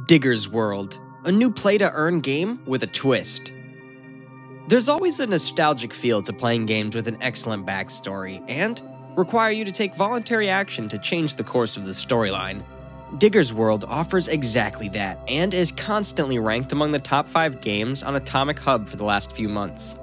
Digger's World, a new play-to-earn game with a twist. There's always a nostalgic feel to playing games with an excellent backstory, and require you to take voluntary action to change the course of the storyline. Digger's World offers exactly that, and is constantly ranked among the top 5 games on AtomicHub for the last few months.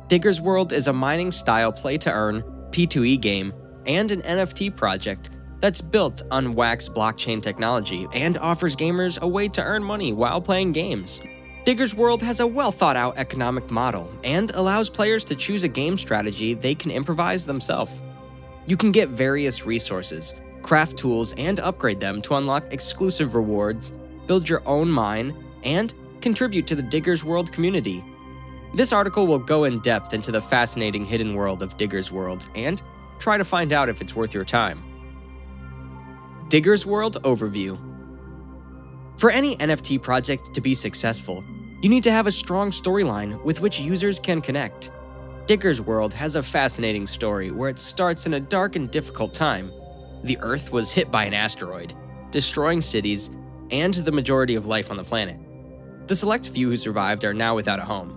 Digger's World is a mining-style play-to-earn, P2E game, and an NFT project that's built on Wax blockchain technology and offers gamers a way to earn money while playing games. Digger's World has a well-thought-out economic model and allows players to choose a game strategy they can improvise themselves. You can get various resources, craft tools, and upgrade them to unlock exclusive rewards, build your own mine, and contribute to the Digger's World community. This article will go in depth into the fascinating hidden world of Digger's World and try to find out if it's worth your time. Digger's World Overview. For any NFT project to be successful, you need to have a strong storyline with which users can connect. Digger's World has a fascinating story where it starts in a dark and difficult time. The Earth was hit by an asteroid, destroying cities and the majority of life on the planet. The select few who survived are now without a home.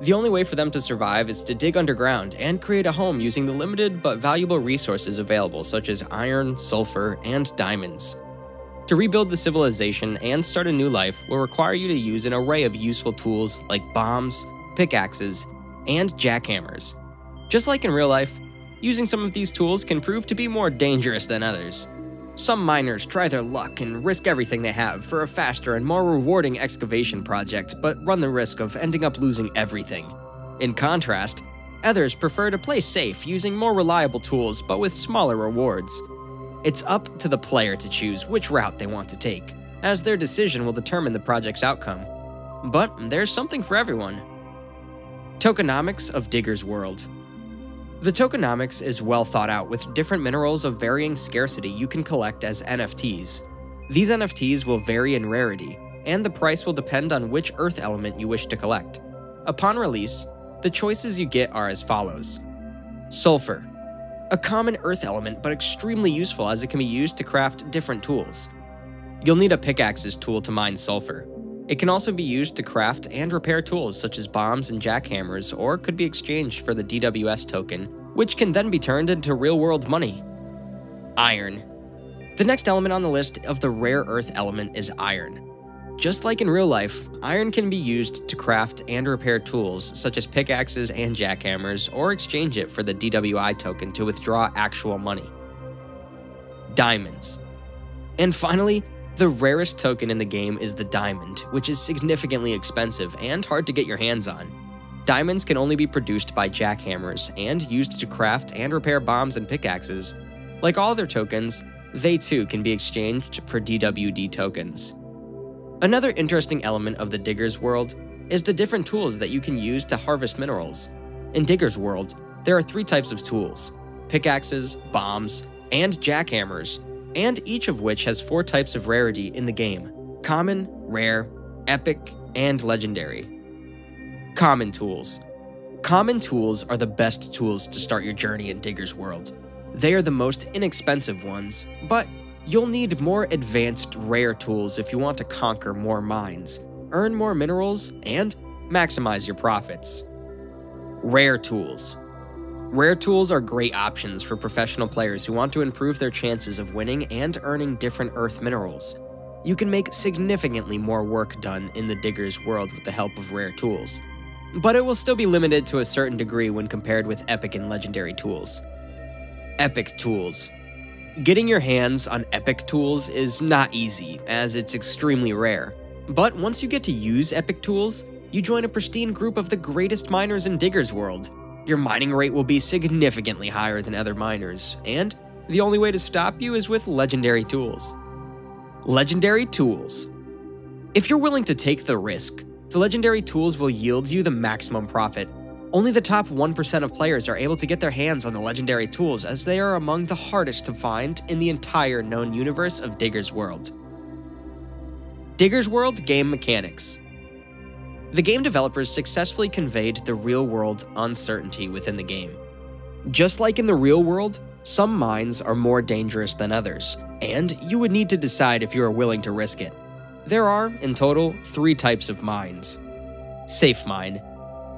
The only way for them to survive is to dig underground and create a home using the limited but valuable resources available, such as iron, sulfur, and diamonds. To rebuild the civilization and start a new life will require you to use an array of useful tools like bombs, pickaxes, and jackhammers. Just like in real life, using some of these tools can prove to be more dangerous than others. Some miners try their luck and risk everything they have for a faster and more rewarding excavation project, but run the risk of ending up losing everything. In contrast, others prefer to play safe using more reliable tools but with smaller rewards. It's up to the player to choose which route they want to take, as their decision will determine the project's outcome. But there's something for everyone. Tokenomics of Digger's World. The tokenomics is well thought out with different minerals of varying scarcity you can collect as NFTs. These NFTs will vary in rarity, and the price will depend on which earth element you wish to collect. Upon release, the choices you get are as follows. Sulfur. A common earth element but extremely useful as it can be used to craft different tools. You'll need a pickaxes tool to mine sulfur. It can also be used to craft and repair tools such as bombs and jackhammers, or could be exchanged for the DWS token, which can then be turned into real-world money. Iron. The next element on the list of the rare earth element is iron. Just like in real life, iron can be used to craft and repair tools such as pickaxes and jackhammers, or exchange it for the DWI token to withdraw actual money. Diamonds. And finally, the rarest token in the game is the diamond, which is significantly expensive and hard to get your hands on. Diamonds can only be produced by jackhammers and used to craft and repair bombs and pickaxes. Like all other tokens, they too can be exchanged for DWD tokens. Another interesting element of the Digger's World is the different tools that you can use to harvest minerals. In Digger's World, there are 3 types of tools: pickaxes, bombs, and jackhammers, and each of which has 4 types of rarity in the game: common, rare, epic, and legendary. Common tools. Common tools are the best tools to start your journey in Digger's World. They are the most inexpensive ones, but you'll need more advanced rare tools if you want to conquer more mines, earn more minerals, and maximize your profits. Rare tools. Rare tools are great options for professional players who want to improve their chances of winning and earning different earth minerals. You can make significantly more work done in the Digger's World with the help of rare tools, but it will still be limited to a certain degree when compared with epic and legendary tools. Epic tools. Getting your hands on epic tools is not easy, as it's extremely rare. But once you get to use epic tools, you join a pristine group of the greatest miners in Digger's World. Your mining rate will be significantly higher than other miners, and the only way to stop you is with legendary tools. Legendary tools. If you're willing to take the risk, the legendary tools will yield you the maximum profit. Only the top 1% of players are able to get their hands on the legendary tools, as they are among the hardest to find in the entire known universe of Digger's World. Digger's World's game mechanics. The game developers successfully conveyed the real-world uncertainty within the game. Just like in the real world, some mines are more dangerous than others, and you would need to decide if you are willing to risk it. There are, in total, 3 types of mines. Safe mine.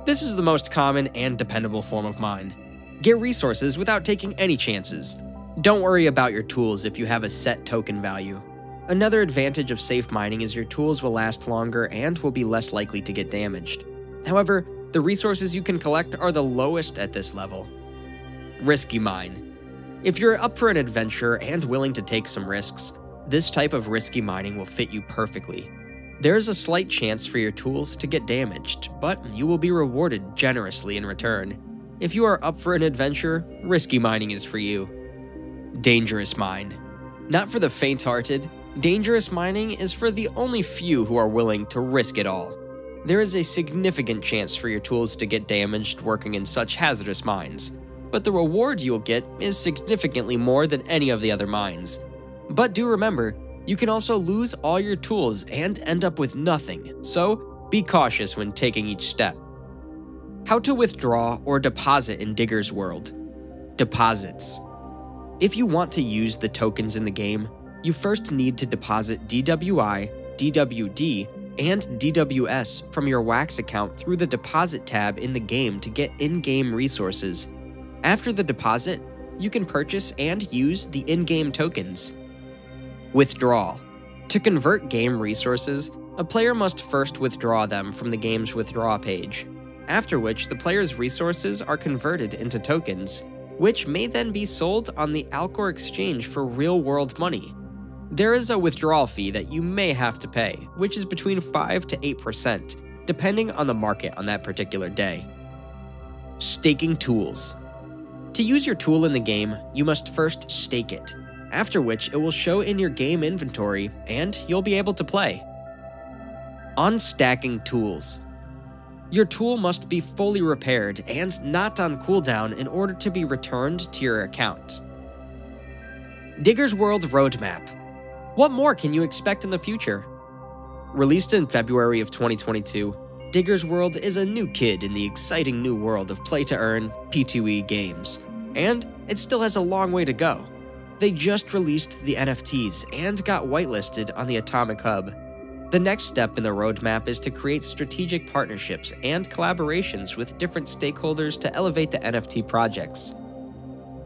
This is the most common and dependable form of mine. Get resources without taking any chances. Don't worry about your tools if you have a set token value. Another advantage of safe mining is your tools will last longer and will be less likely to get damaged. However, the resources you can collect are the lowest at this level. Risky mine. If you're up for an adventure and willing to take some risks, this type of risky mining will fit you perfectly. There is a slight chance for your tools to get damaged, but you will be rewarded generously in return. If you are up for an adventure, risky mining is for you. Dangerous mine. Not for the faint-hearted, dangerous mining is for the only few who are willing to risk it all. There is a significant chance for your tools to get damaged working in such hazardous mines, but the reward you'll get is significantly more than any of the other mines. But do remember, you can also lose all your tools and end up with nothing, so be cautious when taking each step. How to withdraw or deposit in Digger's World. Deposits. If you want to use the tokens in the game, you first need to deposit DWI, DWD, and DWS from your Wax account through the Deposit tab in the game to get in-game resources. After the deposit, you can purchase and use the in-game tokens. Withdrawal. To convert game resources, a player must first withdraw them from the game's withdraw page, after which the player's resources are converted into tokens, which may then be sold on the Alcor exchange for real-world money. There is a withdrawal fee that you may have to pay, which is between 5 to 8%, depending on the market on that particular day. Staking tools. To use your tool in the game, you must first stake it, after which it will show in your game inventory and you'll be able to play. Unstacking tools. Your tool must be fully repaired and not on cooldown in order to be returned to your account. Digger's World Roadmap. What more can you expect in the future? Released in February of 2022, Digger's World is a new kid in the exciting new world of play-to-earn, P2E games, and it still has a long way to go. They just released the NFTs and got whitelisted on the AtomicHub. The next step in the roadmap is to create strategic partnerships and collaborations with different stakeholders to elevate the NFT projects.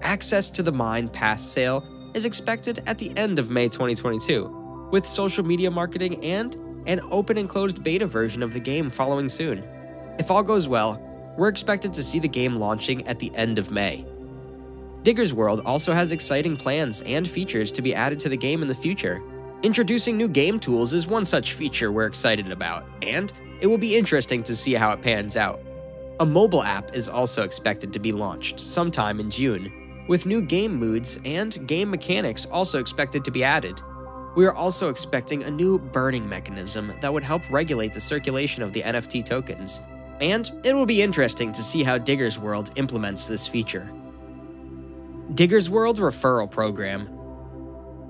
Access to the Mine Pass sale is expected at the end of May 2022, with social media marketing and an open and closed beta version of the game following soon. If all goes well, we're expected to see the game launching at the end of May. Digger's World also has exciting plans and features to be added to the game in the future. Introducing new game tools is one such feature we're excited about, and it will be interesting to see how it pans out. A mobile app is also expected to be launched sometime in June, with new game moods and game mechanics also expected to be added. We are also expecting a new burning mechanism that would help regulate the circulation of the NFT tokens, and it will be interesting to see how Digger's World implements this feature. Digger's World Referral Program.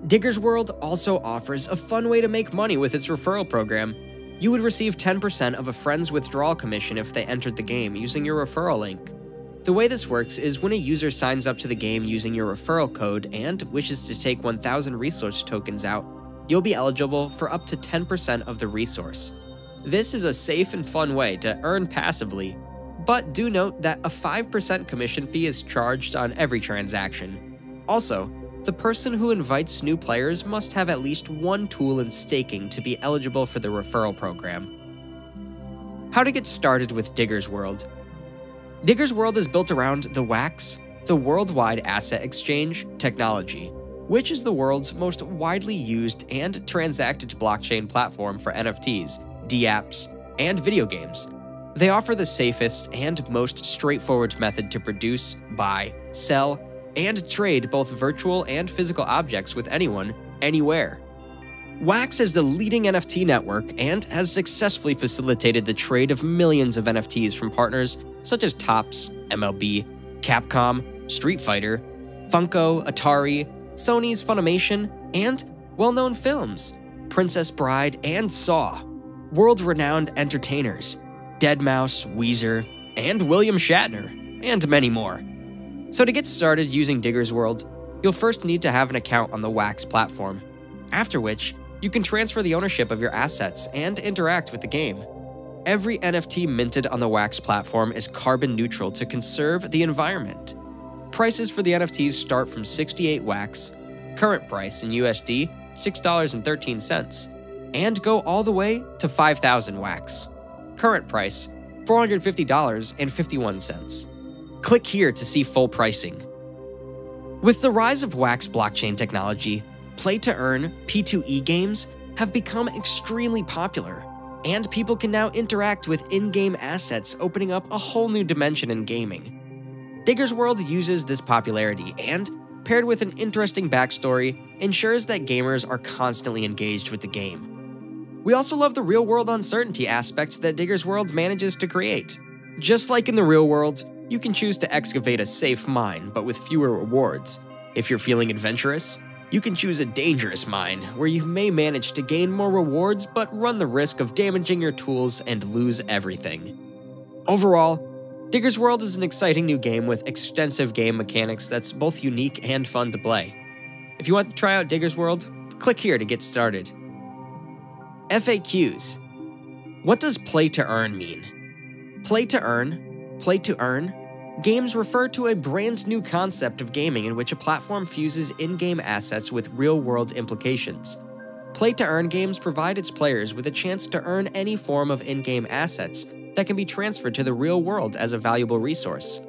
Digger's World also offers a fun way to make money with its referral program. You would receive 10% of a friend's withdrawal commission if they entered the game using your referral link. The way this works is when a user signs up to the game using your referral code and wishes to take 1,000 resource tokens out, you'll be eligible for up to 10% of the resource. This is a safe and fun way to earn passively, but do note that a 5% commission fee is charged on every transaction. Also, the person who invites new players must have at least one tool in staking to be eligible for the referral program. How to get started with Digger's World. Digger's World is built around the Wax, the Worldwide Asset Exchange technology, which is the world's most widely used and transacted blockchain platform for NFTs, dApps, and video games. They offer the safest and most straightforward method to produce, buy, sell, and trade both virtual and physical objects with anyone, anywhere. Wax is the leading NFT network and has successfully facilitated the trade of millions of NFTs from partners such as Topps, MLB, Capcom, Street Fighter, Funko, Atari, Sony's Funimation, and well-known films, Princess Bride and Saw, world-renowned entertainers, deadmau5, Weezer, and William Shatner, and many more. So to get started using Digger's World, you'll first need to have an account on the Wax platform, after which You can transfer the ownership of your assets and interact with the game. Every NFT minted on the Wax platform is carbon neutral to conserve the environment. Prices for the NFTs start from 68 Wax, current price in USD $6.13, and go all the way to 5,000 Wax, current price $450.51. Click here to see full pricing. With the rise of Wax blockchain technology, play-to-earn P2E games have become extremely popular, and people can now interact with in-game assets, opening up a whole new dimension in gaming. Digger's World uses this popularity and, paired with an interesting backstory, ensures that gamers are constantly engaged with the game. We also love the real-world uncertainty aspects that Digger's World manages to create. Just like in the real world, you can choose to excavate a safe mine, but with fewer rewards. If you're feeling adventurous, you can choose a dangerous mine, where you may manage to gain more rewards but run the risk of damaging your tools and lose everything. Overall, Digger's World is an exciting new game with extensive game mechanics that's both unique and fun to play. If you want to try out Digger's World, click here to get started. FAQs. What does play-to-earn mean? Play-to-earn, games refer to a brand new concept of gaming in which a platform fuses in-game assets with real-world implications. Play-to-earn games provide its players with a chance to earn any form of in-game assets that can be transferred to the real world as a valuable resource.